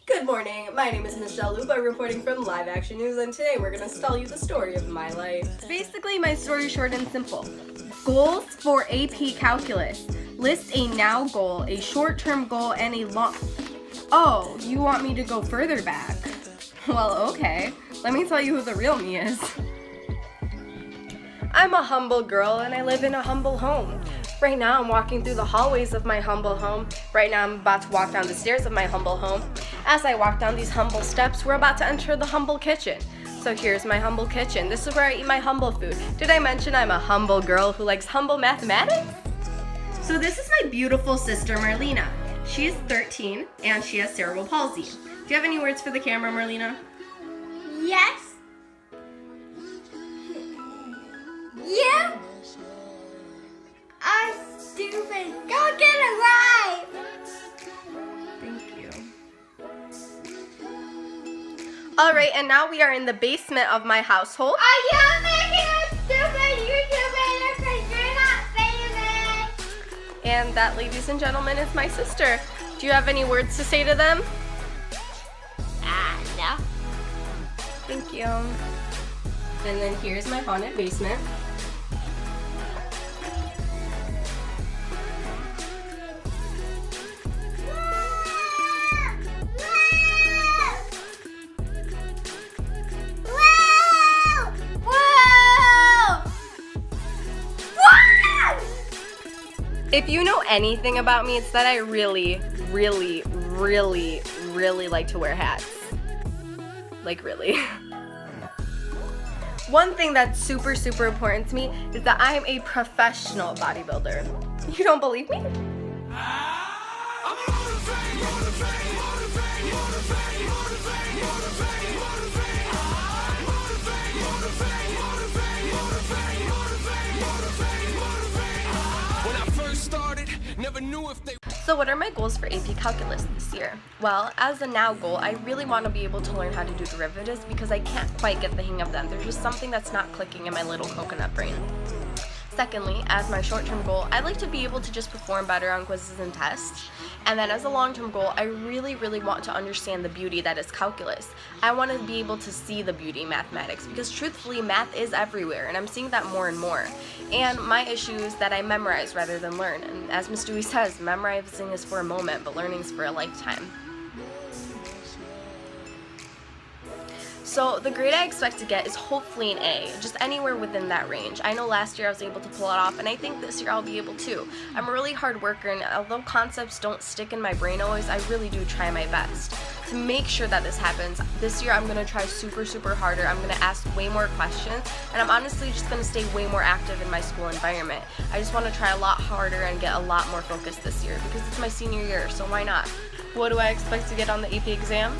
Good morning, my name is Michelle Lupa, reporting from Live Action News, and today we're going to tell you the story of my life. Basically, my story is short and simple. Goals for AP Calculus. List a now goal, a short-term goal, and a long... Oh, you want me to go further back? Well, okay. Let me tell you who the real me is. I'm a humble girl, and I live in a humble home. Right now, I'm walking through the hallways of my humble home. Right now, I'm about to walk down the stairs of my humble home. As I walk down these humble steps, we're about to enter the humble kitchen. So here's my humble kitchen. This is where I eat my humble food. Did I mention I'm a humble girl who likes humble mathematics? So this is my beautiful sister, Marlena. She is 13, and she has cerebral palsy. Do you have any words for the camera, Marlena? Yes. You are stupid. Go get a ride. Thank you. Alright, and now we are in the basement of my household. Are you making a stupid YouTuber because you're not famous? And that, ladies and gentlemen, is my sister. Do you have any words to say to them? No. Thank you. And then here's my haunted basement. If you know anything about me, it's that I really like to wear hats. Like, really. One thing that's super important to me is that I am a professional bodybuilder. You don't believe me? So what are my goals for AP Calculus this year? Well, as a now goal, I really want to be able to learn how to do derivatives because I can't quite get the hang of them. There's just something that's not clicking in my little coconut brain. Secondly, as my short-term goal, I'd like to be able to just perform better on quizzes and tests. And then as a long-term goal, I really want to understand the beauty that is calculus. I want to be able to see the beauty in mathematics because truthfully, math is everywhere, and I'm seeing that more and more. And my issue is that I memorize rather than learn. And as Ms. Dewey says, memorizing is for a moment, but learning is for a lifetime. So the grade I expect to get is hopefully an A, just anywhere within that range. I know last year I was able to pull it off, and I think this year I'll be able to. I'm a really hard worker, and although concepts don't stick in my brain always, I really do try my best. To make sure that this happens, this year I'm going to try super harder. I'm going to ask way more questions, and I'm honestly just going to stay way more active in my school environment. I just want to try a lot harder and get a lot more focused this year, because it's my senior year, so why not? What do I expect to get on the AP exam?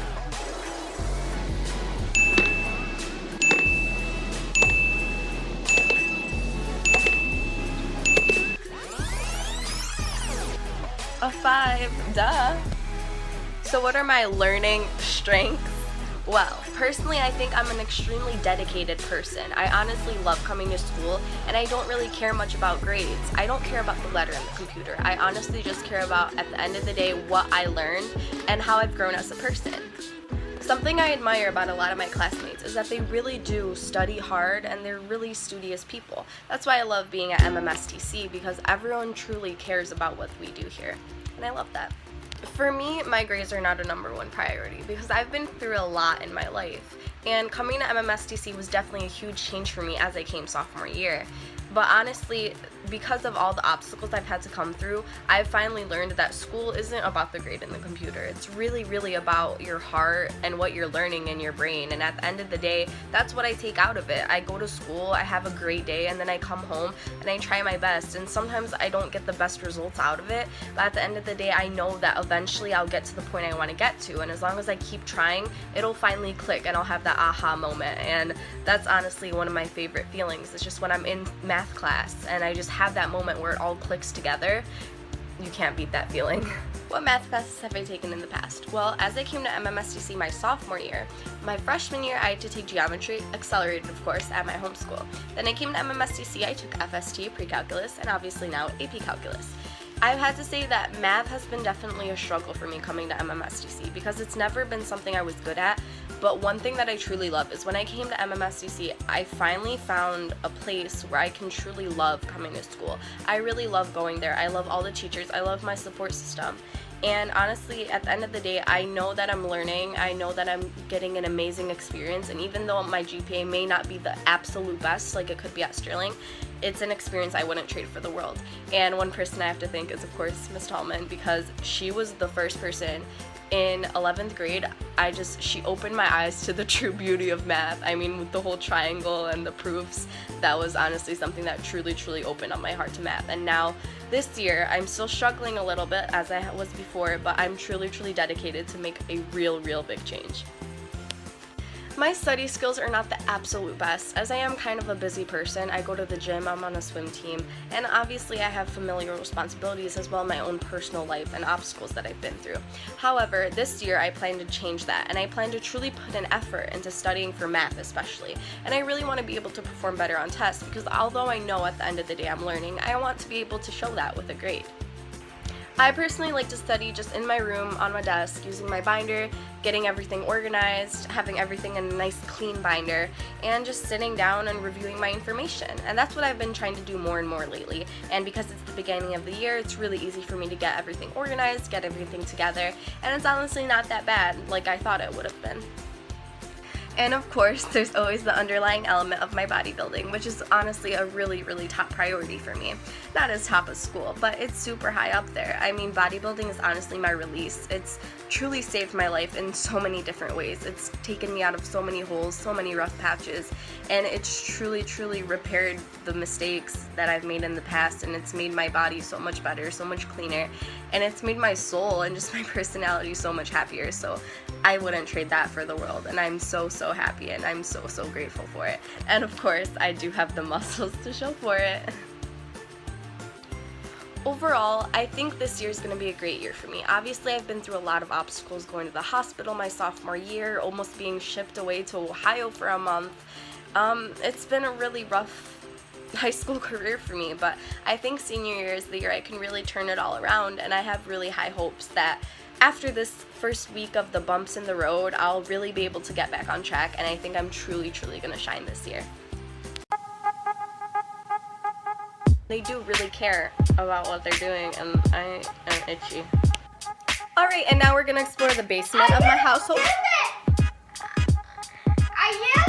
A 5, duh. So what are my learning strengths? Well, personally, I think I'm an extremely dedicated person. I honestly love coming to school, and I don't really care much about grades. I don't care about the letter in the computer. I honestly just care about, at the end of the day, what I learned and how I've grown as a person. Something I admire about a lot of my classmates is that they really do study hard and they're really studious people. That's why I love being at MMSTC, because everyone truly cares about what we do here, and I love that. For me, my grades are not a #1 priority because I've been through a lot in my life, and coming to MMSTC was definitely a huge change for me as I came sophomore year. But honestly, because of all the obstacles I've had to come through, I've finally learned that school isn't about the grade in the computer. It's really about your heart and what you're learning in your brain. And at the end of the day, that's what I take out of it. I go to school, I have a great day, and then I come home and I try my best. And sometimes I don't get the best results out of it, but at the end of the day, I know that eventually I'll get to the point I want to get to. And as long as I keep trying, it'll finally click and I'll have that aha moment. And that's honestly one of my favorite feelings. It's just when I'm in math class and I just have that moment where it all clicks together. You can't beat that feeling. What math classes have I taken in the past? Well, as I came to MMSTC my sophomore year, my freshman year I had to take geometry, accelerated of course, at my home school. Then I came to MMSTC, I took FST, pre-calculus, and obviously now AP calculus. I've had to say that math has been definitely a struggle for me coming to MMSTC because it's never been something I was good at. But one thing that I truly love is when I came to MMSTC, I finally found a place where I can truly love coming to school. I really love going there. I love all the teachers. I love my support system. And honestly, at the end of the day, I know that I'm learning. I know that I'm getting an amazing experience. And even though my GPA may not be the absolute best, like it could be at Sterling, it's an experience I wouldn't trade for the world. And one person I have to thank is, of course, Miss Tallman, because she was the first person in 11th grade. She opened my eyes to the true beauty of math. I mean, with the whole triangle and the proofs, that was honestly something that truly, truly opened up my heart to math. And now, this year, I'm still struggling a little bit as I was before, but I'm truly, truly dedicated to make a real, real big change. My study skills are not the absolute best, as I am kind of a busy person. I go to the gym, I'm on a swim team, and obviously I have familial responsibilities as well in my own personal life and obstacles that I've been through. However, this year I plan to change that, and I plan to truly put an effort into studying for math especially. And I really want to be able to perform better on tests, because although I know at the end of the day I'm learning, I want to be able to show that with a grade. I personally like to study just in my room on my desk using my binder, getting everything organized, having everything in a nice clean binder, and just sitting down and reviewing my information. And that's what I've been trying to do more and more lately. And because it's the beginning of the year, it's really easy for me to get everything organized, get everything together, and it's honestly not that bad like I thought it would have been. And of course, there's always the underlying element of my bodybuilding, which is honestly a really, really top priority for me. Not as top as school, but it's super high up there. I mean, bodybuilding is honestly my release. It's truly saved my life in so many different ways. It's taken me out of so many holes, so many rough patches, and it's truly, truly repaired the mistakes that I've made in the past, and it's made my body so much better, so much cleaner, and it's made my soul and just my personality so much happier. So I wouldn't trade that for the world, and I'm so happy, and I'm so grateful for it. And of course, I do have the muscles to show for it. Overall, I think this year is going to be a great year for me. Obviously, I've been through a lot of obstacles going to the hospital my sophomore year, almost being shipped away to Ohio for a month. It's been a really rough high school career for me, but I think senior year is the year I can really turn it all around, and I have really high hopes that after this first week of the bumps in the road, I'll really be able to get back on track, and I think I'm truly going to shine this year. They do really care about what they're doing, and I am itchy. Alright, and now we're going to explore the basement of my household. Are you?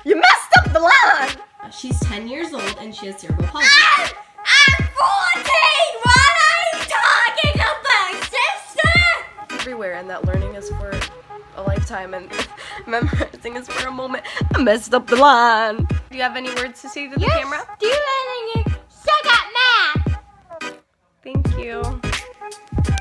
You messed up the line! She's 10 years old and she has cerebral palsy. I'm 14! What are you talking about, sister? Everywhere, and that learning is for a lifetime, and memorizing is for a moment. I messed up the line. Do you have any words to say to the camera? Do anything